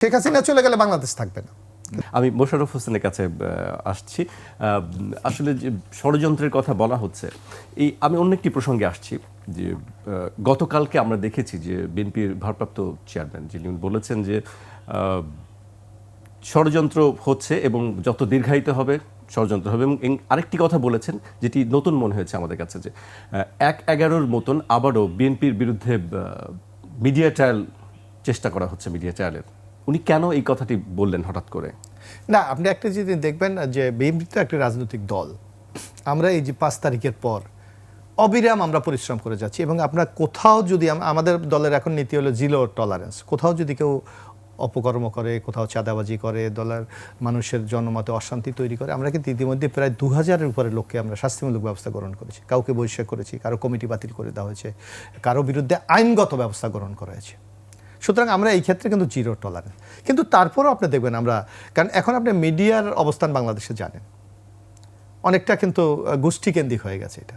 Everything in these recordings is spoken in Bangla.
শেখ হাসিনা চলে গেলে বাংলাদেশ থাকবে না। আমি মোশাররফ হোসেনের কাছে আসছি। আসলে যে ষড়যন্ত্রের কথা বলা হচ্ছে, আমি অন্য একটি প্রসঙ্গে আসছি যে গতকালকে আমরা দেখেছি যে বিএনপির ভারপ্রাপ্ত চেয়ারম্যান যিনি বলেছেন যে ষড়যন্ত্র হচ্ছে এবং যত দীর্ঘায়িত হবে ষড়যন্ত্র হবে, এবং আরেকটি কথা বলেছেন যেটি নতুন মনে হয়েছে আমাদের কাছে, যে ১/১১ মতন আবারও বিএনপির বিরুদ্ধে মিডিয়া ট্রায়াল চেষ্টা করা হচ্ছে, মিডিয়া ট্রায়ালের। উনি কেন এই কথাটি বললেন হঠাৎ করে? না, আপনি একটা জিনিস দেখবেন যে বিএনপি তো একটা রাজনৈতিক দল। আমরা এই যে 5 তারিখের পর অবিরাম আমরা পরিশ্রম করে যাচ্ছি, এবং আপনার কোথাও যদি আমাদের দলের এখন নীতি হলো জিরো টলারেন্স। কোথাও যদি কেউ অপকর্ম করে, কোথাও চাঁদাবাজি করে, দলের মানুষের জনমতে অশান্তি তৈরি করে, আমরা কিন্তু ইতিমধ্যে প্রায় 2000-এর উপরে লোককে আমরা শাস্তিমূলক ব্যবস্থা গ্রহণ করেছি। কাউকে বহিষ্কার করেছি, কারো কমিটি বাতিল করে দেওয়া হয়েছে, কারো বিরুদ্ধে আইনগত ব্যবস্থা গ্রহণ করা হয়েছে। সুতরাং আমরা এই ক্ষেত্রে কিন্তু জিরো টলারেন্স। কিন্তু তারপরেও আপনি দেখবেন আমরা, কারণ এখন আপনি মিডিয়ার অবস্থান বাংলাদেশে জানেন, অনেকটা কিন্তু গোষ্ঠীকেন্দ্রিক হয়ে গেছে। এটা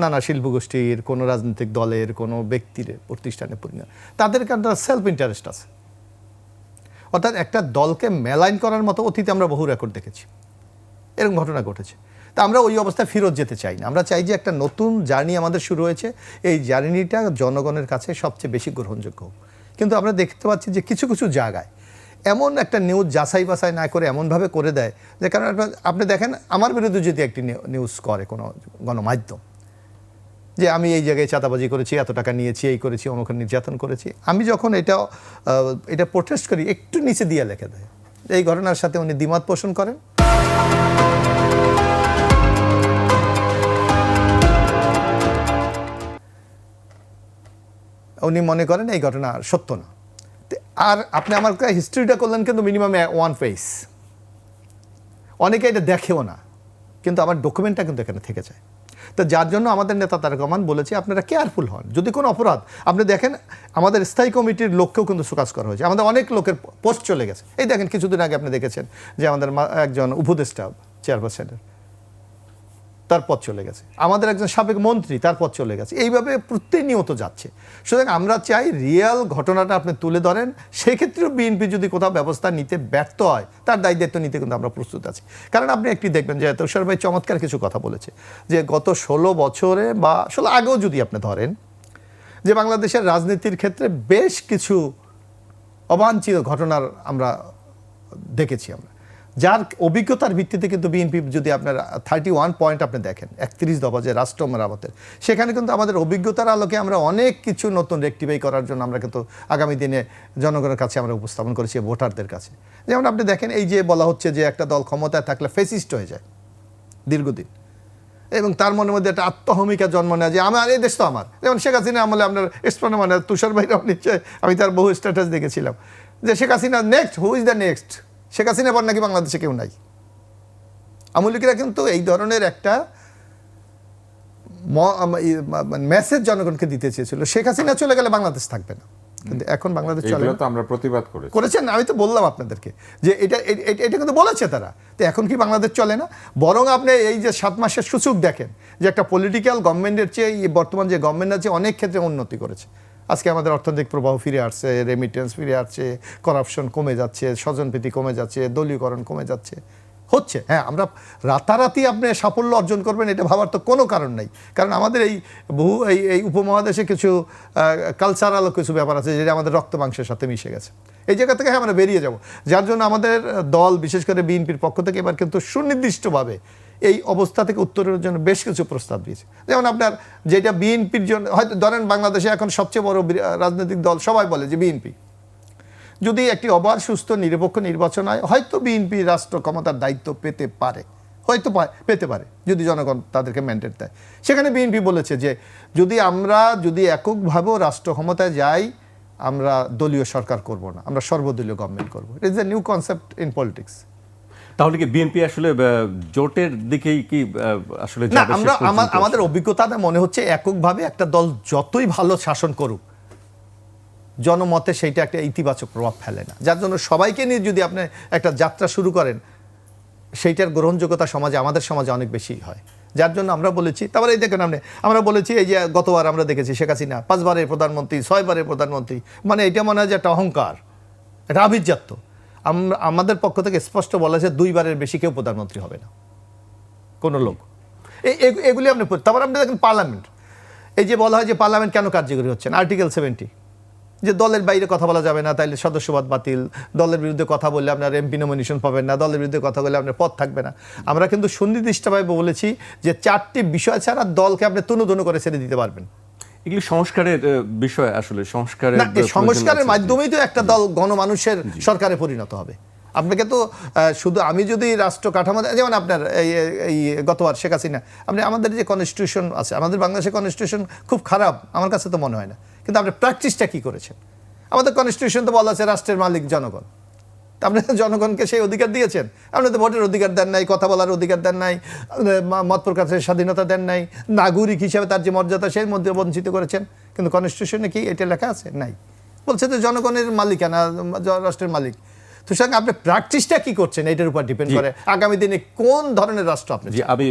নানা শিল্প গোষ্ঠীর, কোনো রাজনৈতিক দলের, কোনো ব্যক্তির, প্রতিষ্ঠানের পরিণত, তাদের একটা সেলফ ইন্টারেস্ট আছে। অর্থাৎ একটা দলকে মেলাইন করার মতো অতীতে আমরা বহু রেকর্ড দেখেছি, এরকম ঘটনা ঘটেছে। তা আমরা ওই অবস্থায় ফেরত যেতে চাই না। আমরা চাই যে একটা নতুন জার্নি আমাদের শুরু হয়েছে, এই জার্নিটা জনগণের কাছে সবচেয়ে বেশি গ্রহণযোগ্য হোক। কিন্তু আমরা দেখতে পাচ্ছি যে কিছু কিছু জায়গায় এমন একটা নিউজ যাচাই বাছাই না করে এমনভাবে করে দেয় যে, কারণ আপনি দেখেন আমার বিরুদ্ধে যদি একটি নিউজ করে কোনো গণমাধ্যম যে আমি এই জায়গায় চাঁদাবাজি করেছি, এত টাকা নিয়েছি, এই করেছি, অনুখানে নির্যাতন করেছি, আমি যখন এটা প্রোটেস্ট করি, একটু নিচে দিয়ে লিখে দেয় এই ঘটনার সাথে উনি দ্বিমত পোষণ করেন। উনি মনে করেন এই ঘটনা সত্য না। আর আপনি আমার হিস্ট্রিটা করলেন কিন্তু মিনিমাম 1 পেজ। অনেকে এটা দেখেও না, কিন্তু আমার ডকুমেন্টটা কিন্তু এখানে থেকে যায়। তো যার জন্য আমাদের নেতা তারেক রহমান বলেছে আপনারা কেয়ারফুল হন। যদি কোনো অপরাধ আপনি দেখেন, আমাদের স্থায়ী কমিটির লোককেও কিন্তু সুকাজ করা হয়েছে, আমাদের অনেক লোকের পোস্ট চলে গেছে। এই দেখেন কিছুদিন আগে আপনি দেখেছেন যে আমাদের একজন উপদেষ্টা চেয়ারপারসনের তার পথ চলে গেছে, আমাদের একজন সাবেক মন্ত্রী তার পথ চলে গেছে। এইভাবে প্রতিনিয়ত যাচ্ছে। সুতরাং আমরা চাই রিয়েল ঘটনাটা আপনি তুলে ধরেন। সেক্ষেত্রেও বিএনপি যদি কোথাও ব্যবস্থা নিতে ব্যর্থ হয়, তার দায়িত্ব নিতে কিন্তু আমরা প্রস্তুত আছি। কারণ আপনি একটি দেখবেন যে তুষার ভাই চমৎকার কিছু কথা বলেছে যে গত 16 বছরে বা 16 আগেও যদি আপনি ধরেন, যে বাংলাদেশের রাজনীতির ক্ষেত্রে বেশ কিছু অবাঞ্ছিত ঘটনার আমরা দেখেছি, আমরা যার অভিজ্ঞতার ভিত্তিতে কিন্তু বিএনপি, যদি আপনার 31 পয়েন্ট আপনি দেখেন, 31 দফা যে রাষ্ট্র মেরামতের, সেখানে কিন্তু আমাদের অভিজ্ঞতার আলোকে আমরা অনেক কিছু নতুন রেক্টিফাই করার জন্য আমরা কিন্তু আগামী দিনে জনগণের কাছে আমরা উপস্থাপন করেছি, ভোটারদের কাছে। যেমন আপনি দেখেন, এই যে বলা হচ্ছে যে একটা দল ক্ষমতায় থাকলে ফেসিস্ট হয়ে যায় দীর্ঘদিন, এবং তার মনের মধ্যে একটা আত্মহমিকা জন্ম নেয় যে আমার এই দেশ তো আমার। যেমন শেখ হাসিনা আমলে আপনার স্পষ্ট মানে তুষার ভাইরাও নিশ্চয় আমি তার বহু স্ট্যাটাস দেখেছিলাম যে Sheikh Hasina next, who is the next, Sheikh Hasina পর নাকি বাংলাদেশে কেউ নাই। আমলিকেরা কিন্তু এই ধরনের একটা মেসেজ জনগণকে দিতে চেয়েছিল, শেখ হাসিনা চলে গেলে বাংলাদেশ থাকবে না। কিন্তু এখন বাংলাদেশ চলে না। আমরা প্রতিবাদ করেছেন, আমি তো বললাম আপনাদেরকে যে এটা কিন্তু বলেছে তারা। তো এখন কি বাংলাদেশ চলে না? বরং আপনি এই যে 7 মাসের সূচক দেখেন যে একটা পলিটিক্যাল গভর্নমেন্টের চেয়ে বর্তমান যে গভর্নমেন্ট আছে অনেক ক্ষেত্রে উন্নতি করেছে। আজকে আমাদের অর্থনৈতিক প্রবাহ ফিরে আসছে, রেমিটেন্স ফিরে আসছে, করাপশন কমে যাচ্ছে, স্বজনপ্রীতি কমে যাচ্ছে, দলীয়করণ কমে যাচ্ছে, হচ্ছে। হ্যাঁ, আমরা রাতারাতি আপনি সাফল্য অর্জন করবেন এটা ভাবার তো কোনো কারণ নাই। কারণ আমাদের এই এই উপমহাদেশে কিছু কালচারাল কিছু ব্যাপার আছে যেটা আমাদের রক্ত মাংসের সাথে মিশে গেছে। এই জায়গা থেকে আমরা বেরিয়ে যাব, যার জন্য আমাদের দল, বিশেষ করে বিএনপির পক্ষ থেকে এবার কিন্তু সুনির্দিষ্টভাবে এই অবস্থা থেকে উত্তরের জন্য বেশ কিছু প্রস্তাব দিয়েছে। যেমন আপনার যেটা বিএনপির জন্য, হয়তো ধরেন বাংলাদেশে এখন সবচেয়ে বড় রাজনৈতিক দল সবাই বলে যে বিএনপি, যদি একটি অবাধ সুস্থ নিরপেক্ষ নির্বাচন হয়, হয়তো বিএনপি রাষ্ট্র ক্ষমতার দায়িত্ব পেতে পারে, হয়তো পেতে পারে যদি জনগণ তাদেরকে ম্যান্ডেট দেয়। সেখানে বিএনপি বলেছে যে আমরা যদি এককভাবেও রাষ্ট্র ক্ষমতায় যাই, আমরা দলীয় সরকার করব না, আমরা সর্বদলীয় গভর্নমেন্ট করবো। It is a new concept in politics. তাহলে কি বিএনপি আসলে জোটের দিকেই কি আসলে না, আমাদের অভিজ্ঞতাতে মনে হচ্ছে এককভাবে একটা দল যতই ভালো শাসন করুক, জনমতে সেইটা একটা ইতিবাচক প্রভাব ফেলে না। যার জন্য সবাইকে নিয়ে যদি আপনি একটা যাত্রা শুরু করেন, সেইটার গ্রহণযোগ্যতা সমাজে, আমাদের সমাজে অনেক বেশি হয়। যার জন্য আমরা বলেছি, তারপরে এই দেখেন আমরা বলেছি এই যে গতবার আমরা দেখেছি শেখ হাসিনা 5 বারের প্রধানমন্ত্রী, 6 বারের প্রধানমন্ত্রী, মানে এটা মনে হয় যে একটা অহংকার এটা আভিজাত্য। আমাদের পক্ষ থেকে স্পষ্ট বলা আছে 2বারের বেশি কেউ প্রধানমন্ত্রী হবে না কোনো লোক। এগুলি আপনি তারপর আপনি দেখেন পার্লামেন্ট, এই যে বলা হয় যে পার্লামেন্ট কেন কার্যকরী হচ্ছে না, আর্টিকেল 70, যে দলের বাইরে কথা বলা যাবে না, তাইলে সদস্যপদ বাতিল, দলের বিরুদ্ধে কথা বললে আপনার এমপি নমিনেশন পাবেন না, দলের বিরুদ্ধে কথা বললে আপনার পদ থাকবে না। আমরা কিন্তু সুনির্দিষ্টভাবে বলেছি যে 4টি বিষয় ছাড়া দলকে আপনি তুনু করে ছেড়ে দিতে পারবেন। এগুলি সংস্কারের বিষয়, আসলে সংস্কারের না, এই সংস্কারের মাধ্যমেই তো একটা দল গণমানুষের সরকারে পরিণত হবে। আপনাকে তো শুধু আমি যদি রাষ্ট্র কাঠামো, যেমন আপনার এই গতবার শেখ হাসিনা, আপনি আমাদের যে কনস্টিটিউশন আছে, আমাদের বাংলাদেশের কনস্টিটিউশন খুব খারাপ আমার কাছে তো মনে হয় না, কিন্তু আপনি প্র্যাকটিসটা কি করেছেন? আমাদের কনস্টিটিউশন তো বলা আছে রাষ্ট্রের মালিক জনগণ। আপনি জনগণকে সেই অধিকার দিয়েছেন? আপনি তো ভোটের অধিকার দেন নাই, কথা বলার অধিকার দেন নাই, মত প্রকাশের স্বাধীনতা দেন নাই, নাগরিক হিসাবে তার যে মর্যাদা সেই মধ্যে বঞ্চিত করেছেন। কিন্তু কনস্টিটিউশনে কি এটা লেখা আছে? নাই। বলছে যে জনগণের মালিকানা, রাষ্ট্রের মালিক। তো সঙ্গে আপনি প্র্যাকটিসটা কি করছেন এটার উপর ডিপেন্ড করে আগামী দিনে কোন ধরনের রাষ্ট্র আপনি। জি, আমি